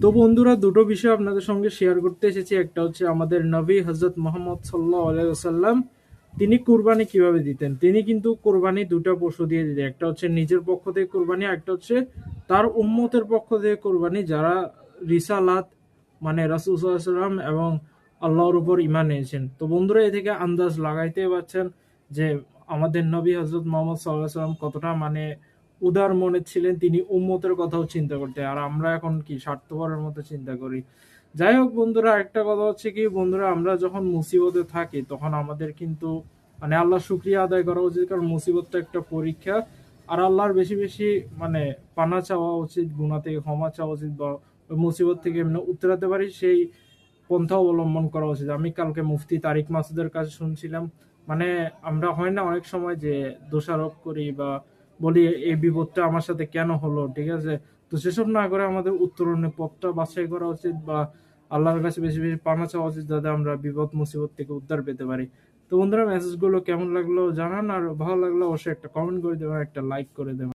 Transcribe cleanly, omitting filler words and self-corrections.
তো বন্ধুরা, দুটো বিষয় আপনাদের সঙ্গে শেয়ার করতে এসেছি। একটা হচ্ছে আমাদের নবী হজরত মোহাম্মদ সাল্লাল্লাহু আলাইহি ওয়াসাল্লাম, তিনি কুরবানি কিভাবে দিতেন। তিনি কিন্তু কুরবানি দুটো পশু দিয়ে দিতেন, একটা হচ্ছে নিজের পক্ষ থেকে কুরবানি, একটা হচ্ছে তার উম্মতের পক্ষ থেকে কুরবানি, যারা রিসালাত মানে রাসূল সাল্লাল্লাহু আলাইহি ওয়াসাল্লাম এবং আল্লাহর উপর ঈমান এনেছেন। তো বন্ধুরা, এ থেকে আন্দাজ লাগাইতে পারছেন যে আমাদের নবী হজরত মোহাম্মদ সাল্লাল্লাহু আলাইহি ওয়াসাল্লাম কতটা উদার মনে ছিলেন। তিনি উম্মতের কথাও চিন্তা করতেন, আর আমরা এখন কি স্বার্থপরের মতো চিন্তা করি। যাই হোক বন্ধুরা, একটা কথা হচ্ছে কি বন্ধুরা, আমরা যখন মুসিবতে থাকি তখন আমাদের কিন্তু আল্লাহ শুকরিয়া আদায় করা উচিত, কারণ মুসিবতটা একটা পরীক্ষা। আর আল্লাহর বেশি বেশি পানা চাওয়া উচিত, গুনাহ থেকে ক্ষমা চাওয়া উচিত, বা ওই মুসিবত থেকে এমনি উতরাতে পারি সেই পন্থা অবলম্বন করা উচিত। আমি কালকে মুফতি তারিক মাসুদের কাছে শুনছিলাম, আমরা হয় না অনেক সময় যে দোষারোপ করি বা বলি এই বিপদটা আমার সাথে কেন হলো, ঠিক আছে। তো সেসব না করে আমাদের উত্তরণের পথটা বাছাই করা উচিত, বা আল্লাহর কাছে বেশি বেশি পানা চাওয়া উচিত, যাতে আমরা বিপদ মুসিবত থেকে উদ্ধার পেতে পারি। তো বন্ধুরা, মেসেজগুলো কেমন লাগলো জানান, আর ভালো লাগলো অবশ্যই একটা কমেন্ট করে দেবেন, একটা লাইক করে দেবেন।